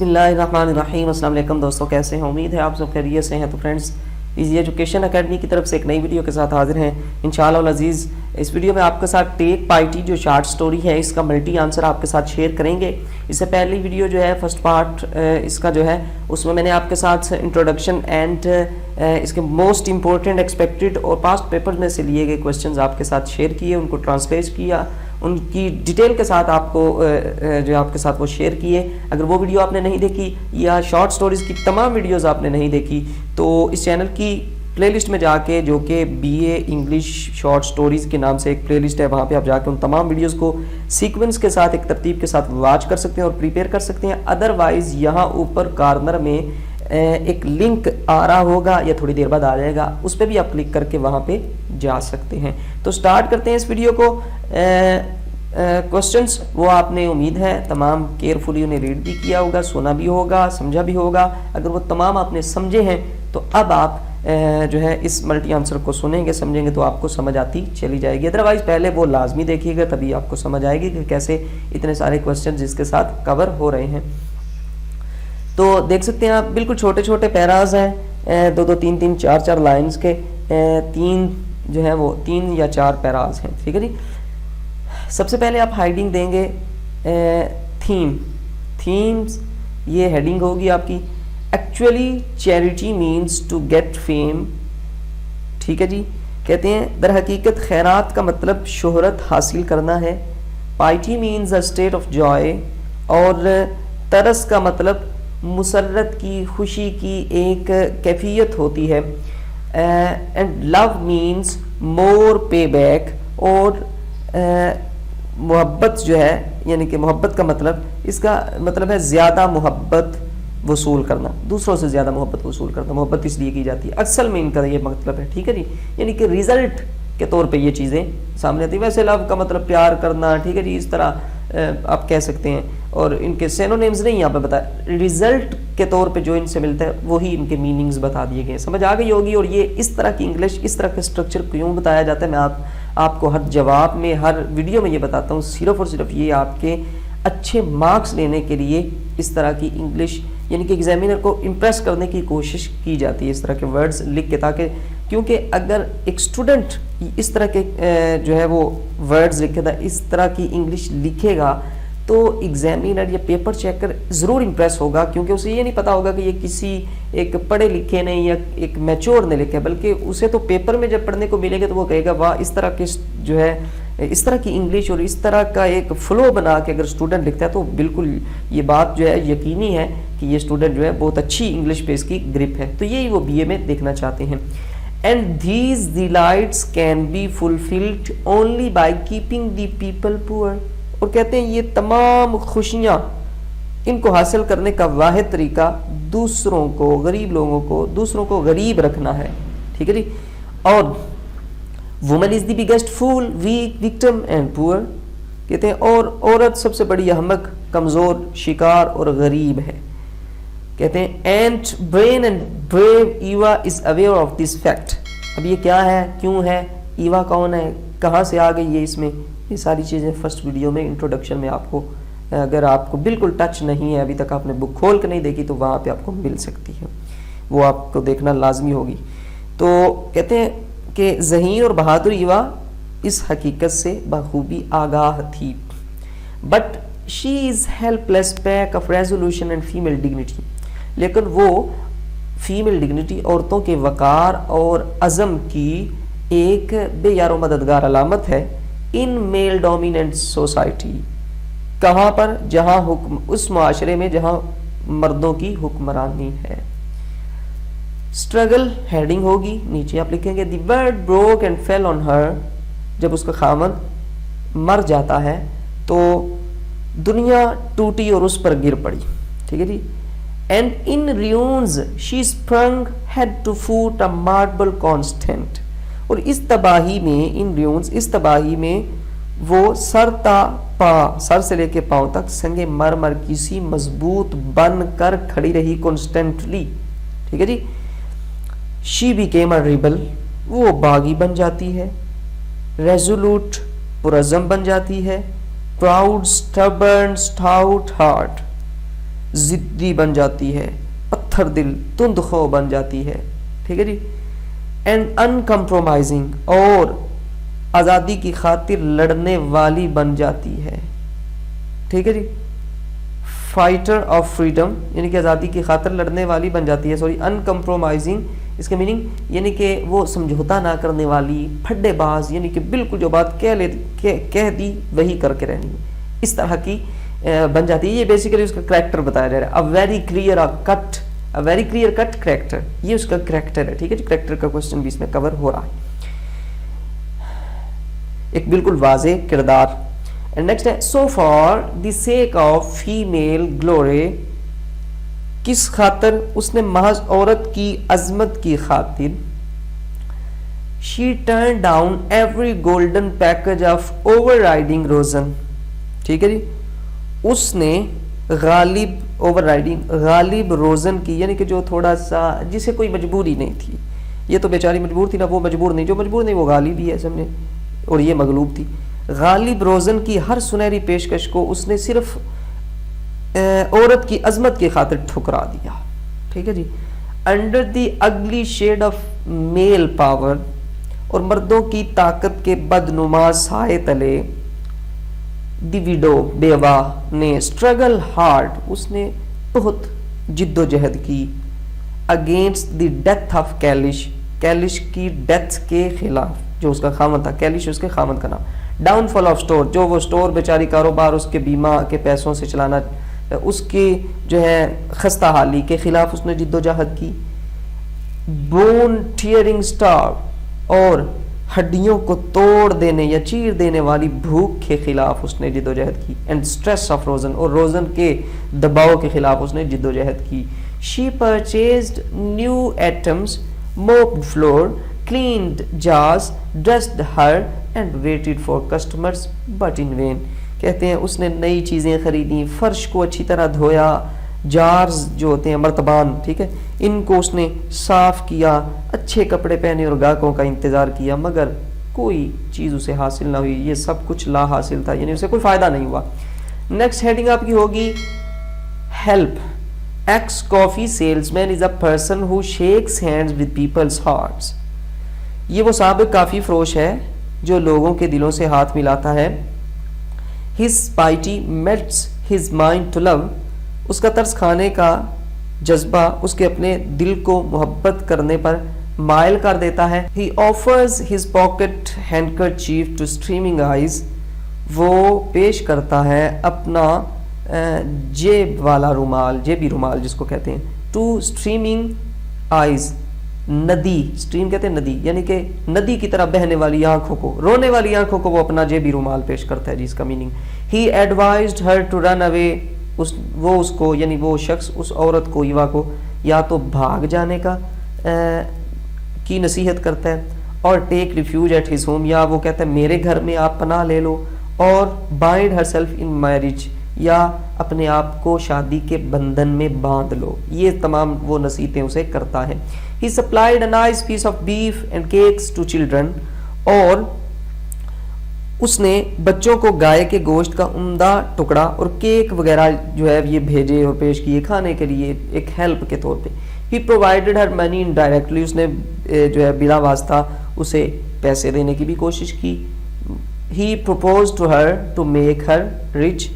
بسم اللہ الرحمن الرحیم۔ السلام علیکم دوستوں، کیسے ہیں؟ امید ہے آپ سب خیریت سے ہیں۔ تو فرینڈز، ایزی ایجوکیشن اکیڈمی کی طرف سے ایک نئی ویڈیو کے ساتھ حاضر ہیں انشاءاللہ العزیز۔ اس ویڈیو میں آپ کے ساتھ ٹیک پائٹی جو شارٹ سٹوری ہے اس کا ملٹی آنسر آپ کے ساتھ شیئر کریں گے۔ اس سے پہلی ویڈیو جو ہے فرسٹ پارٹ اس کا جو ہے اس میں نے آپ کے ساتھ انٹروڈکشن اینڈ اس کے موسٹ امپورٹنٹ ایکسپیکٹڈ اور پاسٹ پیپر میں سے لیے گئے کوسچنز آپ کے ساتھ شیئر کیے، ان کو ٹرانسلیٹ کیا، ان کی ڈیٹیل کے ساتھ آپ کو جو آپ کے ساتھ وہ شیئر کیے۔ اگر وہ ویڈیو آپ نے نہیں دیکھی یا شارٹ سٹوریز کی تمام ویڈیوز آپ نے نہیں دیکھی تو اس چینل کی پلے لسٹ میں جا کے، جو کہ B A English short stories کے نام سے ایک پلے لسٹ ہے، وہاں پہ آپ جا کے ان تمام ویڈیوز کو سیکوینس کے ساتھ ایک ترتیب کے ساتھ واچ کر سکتے ہیں اور پریپیئر کر سکتے ہیں۔ ادروائز یہاں اوپر کارنر میں ایک لنک آ رہا ہوگا یا تھوڑی دیر بعد آ جائے گا، اس پہ بھی آپ کلک کر کے وہاں پہ جا سکتے ہیں۔ تو سٹارٹ کرتے ہیں اس ویڈیو کو۔ کوسچنز وہ آپ نے امید ہے تمام کیئرفلی انہیں ریڈ بھی کیا ہوگا، سنا بھی ہوگا، سمجھا بھی ہوگا۔ اگر وہ تمام آپ نے سمجھے ہیں تو اب آپ جو ہے اس ملٹی آنسر کو سنیں گے، سمجھیں گے تو آپ کو سمجھ آتی چلی جائے گی۔ ادروائز پہلے وہ لازمی دیکھیے گا، تبھی آپ کو سمجھ آئے گی کہ کیسے اتنے سارے کوسچنز اس کے ساتھ کور ہو رہے ہیں۔ تو دیکھ سکتے ہیں آپ بالکل چھوٹے چھوٹے پیراز ہیں، دو تین چار لائنز کے، تین جو ہے وہ 3 یا 4 پیراز ہیں، ٹھیک ہے جی۔ سب سے پہلے آپ ہیڈنگ دیں گے تھیمز، یہ ہیڈنگ ہوگی آپ کی۔ Actually charity means to get fame, ٹھیک ہے جی۔ کہتے ہیں در حقیقت خیرات کا مطلب شہرت حاصل کرنا ہے۔ Piety means a state of joy, اور ترس کا مطلب مسرت کی، خوشی کی ایک کیفیت ہوتی ہے۔ And love means more pay back, اور محبت جو ہے یعنی کہ محبت کا مطلب، اس کا مطلب ہے زیادہ محبت وصول کرنا، دوسروں سے زیادہ محبت وصول کرنا۔ محبت اس لیے کی جاتی ہے، اصل میں ان کا یہ مطلب ہے، ٹھیک ہے جی۔ یعنی کہ ریزلٹ کے طور پہ یہ چیزیں سامنے آتی ہیں۔ ویسے لو کا مطلب پیار کرنا، ٹھیک ہے جی، اس طرح آپ کہہ سکتے ہیں، اور ان کے سینونیمز نہیں یہاں پہ بتایا، ریزلٹ کے طور پہ جو ان سے ملتا ہے وہی ان کے میننگز بتا دیے گئے، سمجھ آ گئی ہوگی۔ اور یہ اس طرح کی انگلش، اس طرح کا اسٹرکچر کیوں بتایا جاتا ہے، میں آپ کو ہر جواب میں، ہر ویڈیو میں یہ بتاتا ہوں، صرف اور صرف یہ آپ کے اچھے مارکس لینے کے لیے اس طرح کی انگلش، یعنی کہ ایگزامینر کو امپریس کرنے کی کوشش کی جاتی ہے اس طرح کے ورڈز لکھ کے، تاکہ کیونکہ اگر ایک اسٹوڈنٹ اس طرح کے جو ہے وہ ورڈز لکھے گا، اس طرح کی انگلش لکھے گا، تو ایگزامینر یا پیپر چیکر ضرور امپریس ہوگا، کیونکہ اسے یہ نہیں پتا ہوگا کہ یہ کسی ایک پڑھے لکھے نے یا ایک میچور نے لکھے، بلکہ اسے تو پیپر میں جب پڑھنے کو ملے گا تو وہ کہے گا واہ، اس طرح کے جو ہے اس طرح کی انگلش اور اس طرح کا ایک فلو بنا کے اگر اسٹوڈنٹ لکھتا ہے تو بالکل یہ بات جو ہے یقینی ہے کہ یہ اسٹوڈنٹ جو ہے بہت اچھی انگلش پہ اس کی گرپ ہے۔ تو یہی وہ بی اے میں دیکھنا چاہتے ہیں۔ And these delights can be fulfilled only by keeping the people poor, اور کہتے ہیں یہ تمام خوشیاں ان کو حاصل کرنے کا واحد طریقہ دوسروں کو، غریب لوگوں کو، دوسروں کو غریب رکھنا ہے، ٹھیک ہے جی۔ اور woman is the biggest fool, weak, victim and poor, کہتے ہیں اور عورت سب سے بڑی احمق، کمزور، شکار اور غریب ہے۔ کہتے ہیں ant brain and brave Eva is aware of this fact. اب یہ کیا ہے، کیوں ہے، ایوا کون ہے، کہاں سے آ گئی ہے، اس میں یہ ساری چیزیں فرسٹ ویڈیو میں انٹروڈکشن میں آپ کو، اگر آپ کو بالکل ٹچ نہیں ہے ابھی تک، آپ نے بک کھول کے نہیں دیکھی تو وہاں پہ آپ کو مل سکتی ہے، وہ آپ کو دیکھنا لازمی ہوگی۔ تو کہتے ہیں کہ ذہین اور بہادر ایوا اس حقیقت سے بخوبی آگاہ تھی، but she is help lease back of resolution and female dignity, لیکن وہ فیمیل ڈگنیٹی، عورتوں کے وقار اور عزم کی ایک بے یار و مددگار علامت ہے۔ ان میل ڈومیننٹ سوسائٹی، کہاں پر، جہاں اس معاشرے میں جہاں مردوں کی حکمرانی ہے۔ اسٹرگل ہیڈنگ ہوگی، نیچے آپ لکھیں گے دی ورڈ بروک اینڈ فیل آن ہر، جب اس کا خامد مر جاتا ہے تو دنیا ٹوٹی اور اس پر گر پڑی، ٹھیک ہے جی۔ And in ravens she spring head to foot a marble constant, اور اس تباہی میں، ان ریونز، اس تباہی میں وہ سر تا پا، سر سے لے کے پاؤں تک سنگ مرمر کسی مضبوط بن کر کھڑی رہی، کانسٹینٹلی، ٹھیک ہے جی۔ شی بیکیم اے ریبل، وہ باغی بن جاتی ہے۔ ریزولوٹ، پرعزم بن جاتی ہے۔ پراؤڈ، سٹبرن، سٹاؤٹ ہارٹ، ضدی بن جاتی ہے، پتھر دل، تند خو بن جاتی ہے، ٹھیک ہے جی. اینڈ ان کمپرومائزنگ، اور آزادی کی خاطر لڑنے والی بن جاتی ہے، ٹھیک ہے جی. فائٹر آف فریڈم یعنی کہ آزادی کی خاطر لڑنے والی بن جاتی ہے. سوری، ان کمپرومائزنگ اس کے میننگ یعنی کہ وہ سمجھوتا نہ کرنے والی، پھڈے باز یعنی کہ بالکل جو بات کہہ دی وہی کر کے رہنی، اس طرح کی بن جاتی ہے. یہ بیسیکلی اس کا کریکٹر بتایا جا رہا ہے. A very clear cut character, یہ اس کا کریکٹر ہے، ٹھیک ہے جی. کریکٹر کا کوسچن بھی اس میں کور ہو رہا ہے، ایک بالکل واضح کردار. اینڈ نیکسٹ ہے so for the sake of female glory, کس خاطر، اس نے محض عورت کی عظمت کی خاطر. She turn down every golden package of over riding, ٹھیک ہے جی. اس نے غالب روزن کی، یعنی کہ جو تھوڑا سا جسے کوئی مجبوری نہیں تھی، یہ تو بیچاری مجبور تھی نا، وہ مجبور نہیں، جو مجبور نہیں وہ غالب ہی ہے سمجھے، اور یہ مغلوب تھی. غالب روزن کی ہر سنہری پیشکش کو اس نے صرف عورت کی عظمت کی خاطر ٹھکرا دیا، ٹھیک ہے جی. انڈر دی اگلی شیڈ آف میل پاور، اور مردوں کی طاقت کے بدنما سائے تلے، دی ویڈو بیوہ نے اسٹرگل ہارڈ، اس نے بہت جد و جہد کی. Against the death of clutch, clutch کی ڈیتھ کے خلاف، جو اس کا خامند تھا، کیلش اس کے خامند کا نام. ڈاؤن فال آف اسٹور، جو وہ اسٹور بیچاری کاروبار اس کے بیمہ کے پیسوں سے چلانا، اس کی جو ہے خستہ حالی کے خلاف اس نے جد و جہد کی. بون ٹیئرنگ اسٹار، اور ہڈیوں کو توڑ دینے یا چیر دینے والی بھوک کے خلاف اس نے جد و جہد کی. اینڈ اسٹریس آف روزن، اور روزن کے دباؤ کے خلاف اس نے جد و جہد کی. She purchased new items, mopped floor, cleaned jars, dressed her and waited for customers but in vain. کہتے ہیں اس نے نئی چیزیں خریدیں، فرش کو اچھی طرح دھویا، جارز جو ہوتے ہیں مرتبان، ٹھیک ہے، ان کو اس نے صاف کیا، اچھے کپڑے پہنے اور گاہکوں کا انتظار کیا، مگر کوئی چیز اسے حاصل نہ ہوئی. یہ سب کچھ لا حاصل تھا، یعنی اسے کوئی فائدہ نہیں ہوا. نیکسٹ ہیڈنگ آپ کی ہوگی help. Ex coffee salesman is a person who shakes hands with peoples hearts. یہ وہ سابق کافی فروش ہے جو لوگوں کے دلوں سے ہاتھ ملاتا ہے. His piety melts his mind to love. اس کا طرز کھانے کا جذبہ اس کے اپنے دل کو محبت کرنے پر مائل کر دیتا ہے. He offers his pocket handkerchief to streaming eyes. وہ پیش کرتا ہے اپنا جیب والا رومال، جیبی رومال جس کو کہتے ہیں، to streaming eyes. ندی، اسٹریم کہتے ہیں ندی، یعنی کہ ندی کی طرح بہنے والی آنکھوں کو، رونے والی آنکھوں کو وہ اپنا جیبی رومال پیش کرتا ہے، جس کا meaning. He advised her to run away. وہ اس کو، یعنی وہ شخص اس عورت کو، ایوا کو، یا تو بھاگ جانے کا کی نصیحت کرتا ہے، اور ٹیک ریفیوج ایٹ ہز ہوم، یا وہ کہتا ہے میرے گھر میں آپ پناہ لے لو، اور bind her self in marriage, یا اپنے آپ کو شادی کے بندھن میں باندھ لو. یہ تمام وہ نصیحتیں اسے کرتا ہے. He supplied a nice piece of beef and cakes to children. اور اس نے بچوں کو گائے کے گوشت کا عمدہ ٹکڑا اور کیک وغیرہ جو ہے یہ بھیجے اور پیش کیے کھانے کے لیے، ایک ہیلپ کے طور پہ. He provided her money indirectly. اس نے جو ہے بلا واسطہ اسے پیسے دینے کی بھی کوشش کی. He proposed to her to make her rich.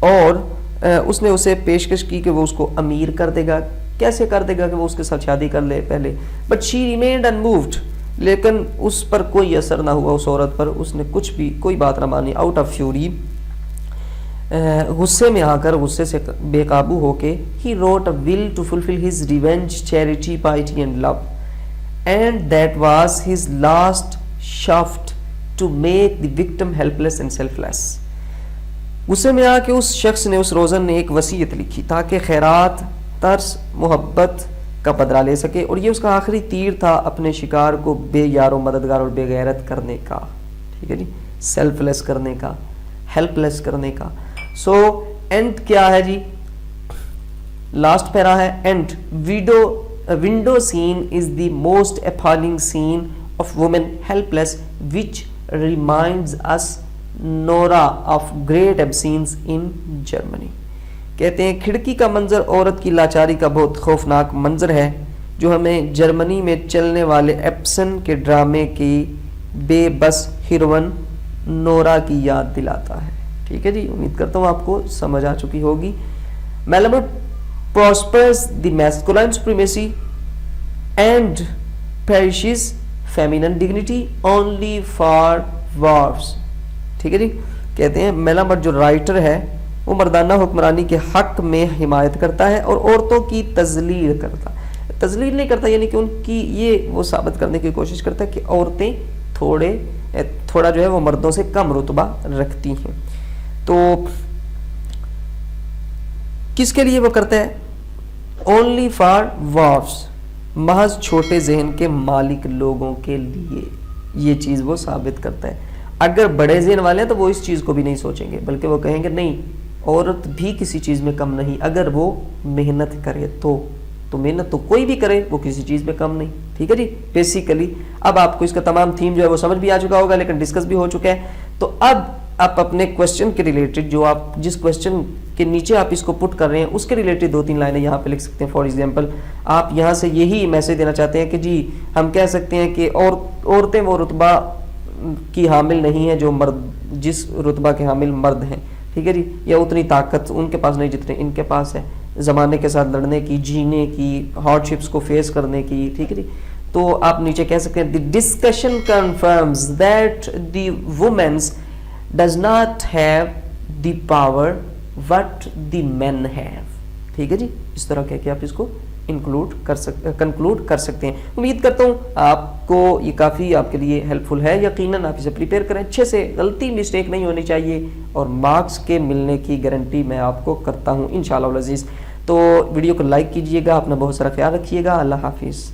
اور اس نے اسے پیشکش کی کہ وہ اس کو امیر کر دے گا. کیسے کر دے گا کہ وہ اس کے ساتھ شادی کر لے پہلے. But she remained unmoved. لیکن اس پر کوئی اثر نہ ہوا، اس عورت پر، اس نے کچھ بھی کوئی بات نہ مانی. آؤٹ آف فیوری، غصے میں آ کر، غصے سے بے قابو ہو کے، he wrote a will to fulfil his revenge, charity, pity and love, and that was his last shaft to make the victim helpless and selfless. غصے میں آ کے اس شخص نے، اس روزن نے ایک وصیت لکھی تاکہ خیرات، ترس، محبت کا بدلہ لے سکے، اور یہ اس کا آخری تیر تھا اپنے شکار کو بے یار و مددگار اور بے غیرت کرنے کا. ٹھیک ہے جی، سیلف لیس کرنے کا، ہیلپ لیس کرنے کا. سو اینڈ کیا ہے جی، لاسٹ پیرا ہے end. Window scene is the most appalling scene of woman helpless which reminds us Nora of great absence in Germany. کہتے ہیں کھڑکی کا منظر عورت کی لاچاری کا بہت خوفناک منظر ہے جو ہمیں جرمنی میں چلنے والے ایپسن کے ڈرامے کی بے بس ہیروئن نورا کی یاد دلاتا ہے. ٹھیک ہے جی, امید کرتا ہوں آپ کو سمجھ آ چکی ہوگی. میلامٹ prospers the masculine supremacy and perishes feminine dignity only for wharfs. ٹھیک ہے جی, کہتے ہیں میلامٹ جو رائٹر ہے وہ مردانہ حکمرانی کے حق میں حمایت کرتا ہے اور عورتوں کی تذلیل کرتا ہے. تذلیل نہیں کرتا یعنی کہ ان کی یہ وہ ثابت کرنے کی کوشش کرتا ہے کہ عورتیں تھوڑا جو ہے وہ مردوں سے کم رتبہ رکھتی ہیں. تو کس کے لیے وہ کرتا ہے؟ اونلی فار وارفس, محض چھوٹے ذہن کے مالک لوگوں کے لیے یہ چیز وہ ثابت کرتا ہے. اگر بڑے ذہن والے ہیں تو وہ اس چیز کو بھی نہیں سوچیں گے, بلکہ وہ کہیں گے نہیں, عورت بھی کسی چیز میں کم نہیں اگر وہ محنت کرے تو محنت تو کوئی بھی کرے, وہ کسی چیز میں کم نہیں. ٹھیک ہے جی, بیسیکلی اب آپ کو اس کا تمام تھیم جو ہے وہ سمجھ بھی آ چکا ہوگا, لیکن ڈسکس بھی ہو چکا ہے. تو اب آپ اپنے کوشچن کے ریلیٹڈ جو آپ جس کوشچن کے نیچے آپ اس کو پٹ کر رہے ہیں اس کے ریلیٹڈ 2-3 لائنیں یہاں پہ لکھ سکتے ہیں. فار ایگزامپل آپ یہاں سے یہی میسج دینا چاہتے ہیں کہ جی ہم کہہ سکتے ہیں کہ عورتیں وہ رتبہ کی حامل نہیں ہیں جو جس رتبہ کے حامل مرد ہیں. ٹھیک ہے جی, یا اتنی طاقت ان کے پاس نہیں جتنے ان کے پاس ہے زمانے کے ساتھ لڑنے کی, جینے کی, ہارڈشپس کو فیس کرنے کی. ٹھیک ہے جی, تو آپ نیچے کہہ سکتے ہیں the discussion confirms that the womens does not have the power what the man have. ٹھیک ہے جی, اس طرح کہہ کے آپ اس کو کنکلوڈ کر سکتے ہیں. امید کرتا ہوں آپ کو یہ کافی آپ کے لیے ہیلپ فل ہے. یقیناً آپ اسے پریپیئر کریں اچھے سے, غلطی مسٹیک نہیں ہونی چاہیے, اور مارکس کے ملنے کی گارنٹی میں آپ کو کرتا ہوں انشاءاللہ العزیز. تو ویڈیو کو لائک کیجئے گا, اپنا بہت سارا خیال رکھیے گا. اللہ حافظ.